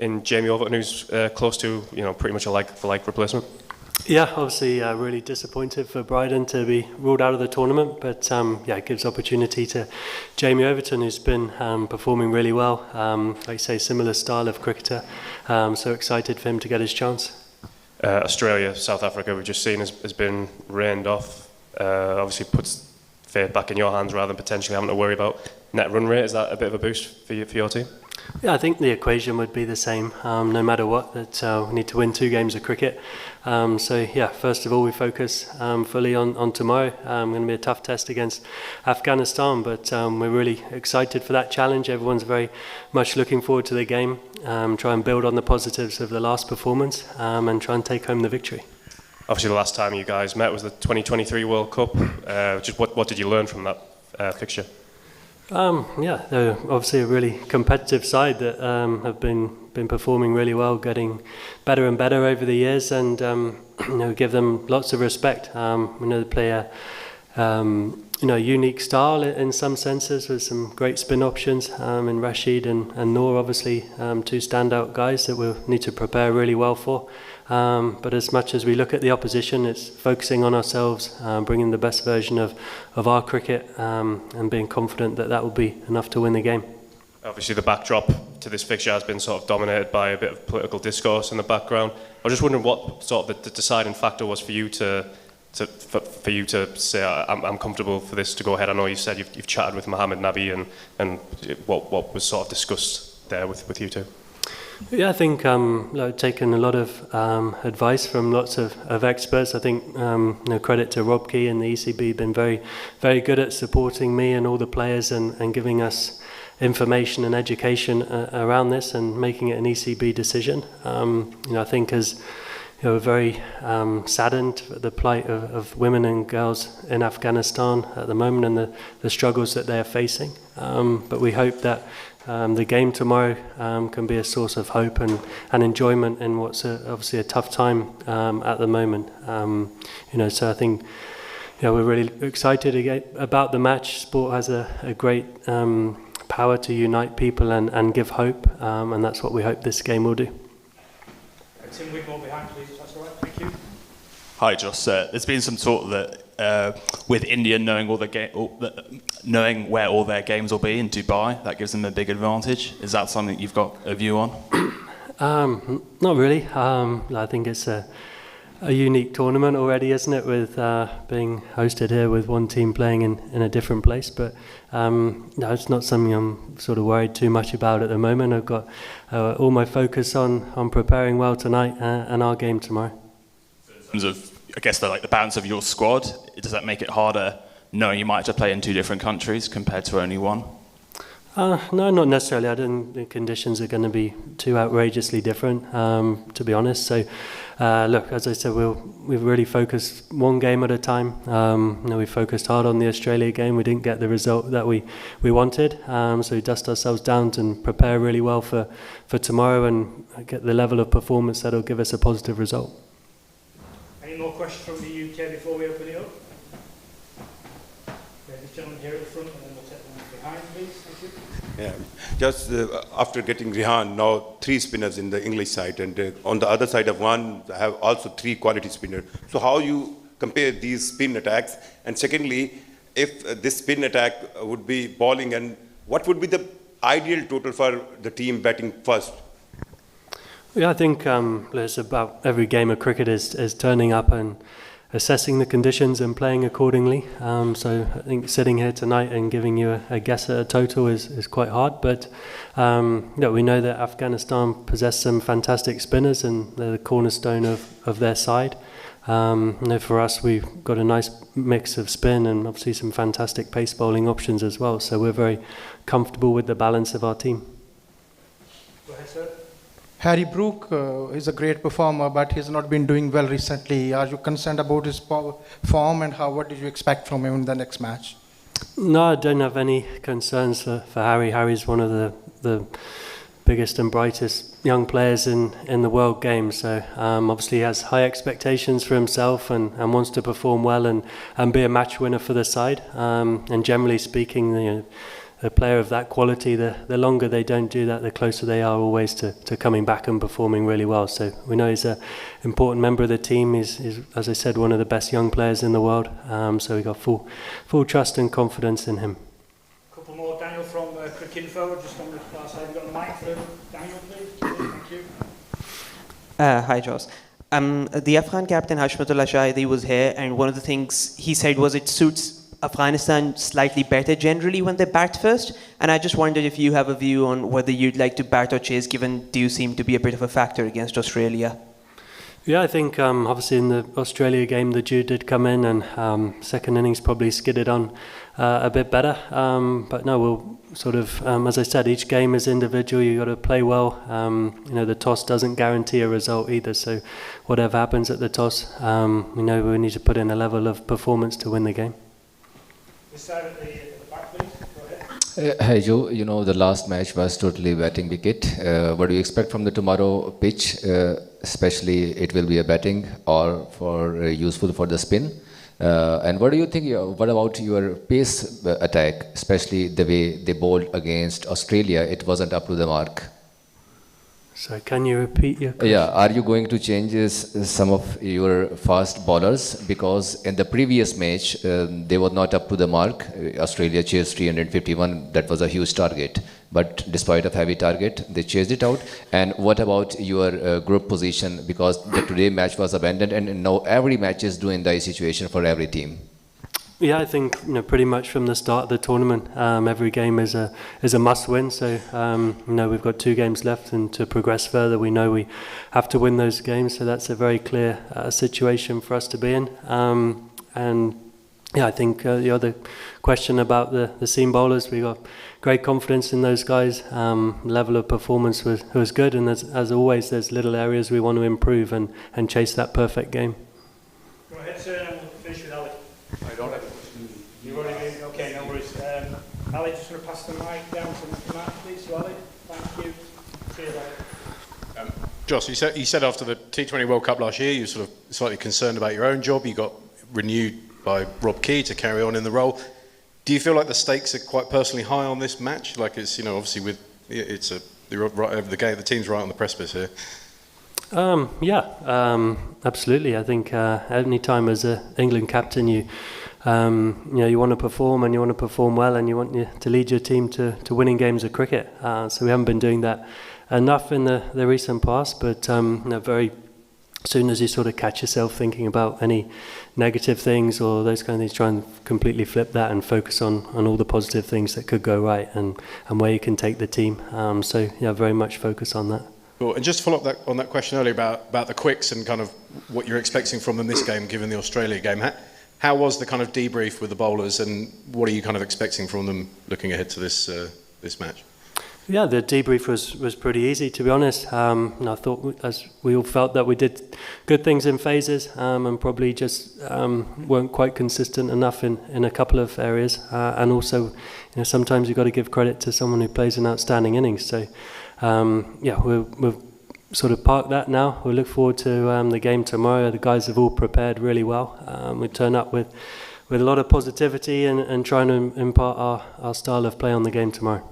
in Jamie Overton, who's close to pretty much a like-for-like replacement? Yeah, obviously really disappointed for Bryden to be ruled out of the tournament, but it gives opportunity to Jamie Overton, who's been performing really well. Like you say, similar style of cricketer, so excited for him to get his chance. Australia, South Africa, we've just seen has been rained off. Obviously puts fate back in your hands rather than potentially having to worry about net run rate. Is that a bit of a boost for your team? Yeah, I think the equation would be the same, no matter what, that we need to win 2 games of cricket. First of all, we focus fully on tomorrow. Going to be a tough test against Afghanistan, but we're really excited for that challenge. Everyone's very much looking forward to the game, try and build on the positives of the last performance, and try and take home the victory. Obviously, the last time you guys met was the 2023 World Cup. Just what did you learn from that fixture? They're obviously a really competitive side that have been performing really well, getting better and better over the years, and give them lots of respect. We know they play a unique style in some senses, with some great spin options. In Rashid and Noor, obviously 2 standout guys that we'll need to prepare really well for. But as much as we look at the opposition, it's focusing on ourselves, bringing the best version of our cricket, and being confident that will be enough to win the game. Obviously, the backdrop to this fixture has been sort of dominated by a bit of political discourse in the background. I was just wondering what sort of the deciding factor was for you to say I'm comfortable for this to go ahead. I know you said you've chatted with Mohammed Nabi and what was sort of discussed there with you two. Yeah, I think I've taken a lot of advice from lots of experts. I think credit to Rob Key and the ECB, been very, very good at supporting me and all the players and giving us information and education around this and making it an ECB decision. I think as we're very saddened at the plight of women and girls in Afghanistan at the moment and the struggles that they are facing. But we hope that the game tomorrow can be a source of hope and enjoyment in what's obviously a tough time at the moment. So I think we're really excited about the match. Sport has a great power to unite people and give hope, and that's what we hope this game will do. Tim Whitmore behind, please, if that's all right. Thank you. Hi, Jos. There's been some talk that with India knowing knowing where all their games will be in Dubai, that gives them a big advantage. Is that something you've got a view on? Not really. I think it's a unique tournament already, isn't it, with being hosted here with one team playing in a different place. But it's not something I'm sort of worried too much about at the moment. I've got all my focus on preparing well tonight and our game tomorrow. In terms of, I guess, the balance of your squad, does that make it harder knowing you might have to play in 2 different countries compared to only one? No, not necessarily. I don't think the conditions are going to be too outrageously different, to be honest. So, look, as I said, we've really focused one game at a time. We focused hard on the Australia game. We didn't get the result that we wanted. So we dust ourselves down and prepare really well for tomorrow and get the level of performance that'll give us a positive result. Any more questions from the UK before we open it up? This gentleman here at the front, and then we'll take them behind, please. Thank you. Yeah, just after getting Rehan, now 3 spinners in the English side, and on the other side of one, have also 3 quality spinners. So how you compare these spin attacks? And secondly, if this spin attack would be bowling, and what would be the ideal total for the team batting first? Yeah, I think it's about every game of cricket is turning up and assessing the conditions and playing accordingly. So I think sitting here tonight and giving you a guess at a total is quite hard. But we know that Afghanistan possess some fantastic spinners and they're the cornerstone of their side. For us, we've got a nice mix of spin and obviously some fantastic pace bowling options as well. So we're very comfortable with the balance of our team. Go ahead, sir. Harry Brook is a great performer, but he's not been doing well recently. Are you concerned about his form, and what did you expect from him in the next match? No, I don't have any concerns for Harry. Harry's one of the biggest and brightest young players in the world game. So obviously he has high expectations for himself and wants to perform well and be a match winner for the side. And generally speaking, a player of that quality, the longer they don't do that, the closer they are always to coming back and performing really well. So we know he's an important member of the team. He's, as I said, one of the best young players in the world. So we got full trust and confidence in him. A couple more. Daniel from Cricinfo, just on the far side. We've got the mic for Daniel, please. Thank you. Hi, Jos. The Afghan captain, Jos Buttler, he was here, and one of the things he said was it suits Afghanistan slightly better generally when they bat first, and I just wondered if you have a view on whether you'd like to bat or chase, given do you seem to be a bit of a factor against Australia? Yeah, I think obviously in the Australia game the Jude did come in and second innings probably skidded on a bit better, but no, we'll sort of, as I said, each game is individual. You got to play well. The toss doesn't guarantee a result either, so whatever happens at the toss, we know we need to put in a level of performance to win the game. This side at the back, please. Go ahead. Hi Joe, the last match was totally batting wicket. What do you expect from the tomorrow pitch? Especially it will be a batting or for useful for the spin. And what do you think? What about your pace attack, especially the way they bowled against Australia? It wasn't up to the mark. So can you repeat your question? Yeah, are you going to change some of your fast bowlers? Because in the previous match, they were not up to the mark. Australia chased 351, that was a huge target. But despite of heavy target, they chased it out. And what about your group position? Because the today match was abandoned, and now every match is doing the situation for every team. Yeah, I think pretty much from the start of the tournament, every game is a must-win. So we've got 2 games left, and to progress further, we know we have to win those games. So that's a very clear situation for us to be in. And yeah, I think the other question about the seam bowlers, we got great confidence in those guys. Level of performance was good, and as always, there's little areas we want to improve and chase that perfect game. Go ahead, sir, and we'll finish with Ali. I don't have a question. You've already been, okay, no worries. Ali, just going to pass the mic down to Matt, please. So Ali, thank you. Cheers, Ali. Jos, you said after the T20 World Cup last year you were sort of slightly concerned about your own job. You got renewed by Rob Key to carry on in the role. Do you feel like the stakes are quite personally high on this match? Like it's, obviously you're right over the gate, the team's right on the precipice here. Absolutely. I think any time as an England captain, you want to perform, and you want to perform well, and you want to lead your team to winning games of cricket. So we haven't been doing that enough in the recent past, but very soon as you sort of catch yourself thinking about any negative things or those kind of things, try and completely flip that and focus on all the positive things that could go right and where you can take the team. Very much focus on that. Cool. And just to follow up on that question earlier about the quicks and kind of what you're expecting from them this game, given the Australia game, how was the kind of debrief with the bowlers, and what are you kind of expecting from them looking ahead to this match? Yeah, the debrief was pretty easy, to be honest. I thought, as we all felt, that we did good things in phases and probably just weren't quite consistent enough in a couple of areas. And also, sometimes you've got to give credit to someone who plays an outstanding innings. So, we've sort of parked that now. We look forward to the game tomorrow. The guys have all prepared really well. We turn up with a lot of positivity and trying to impart our style of play on the game tomorrow.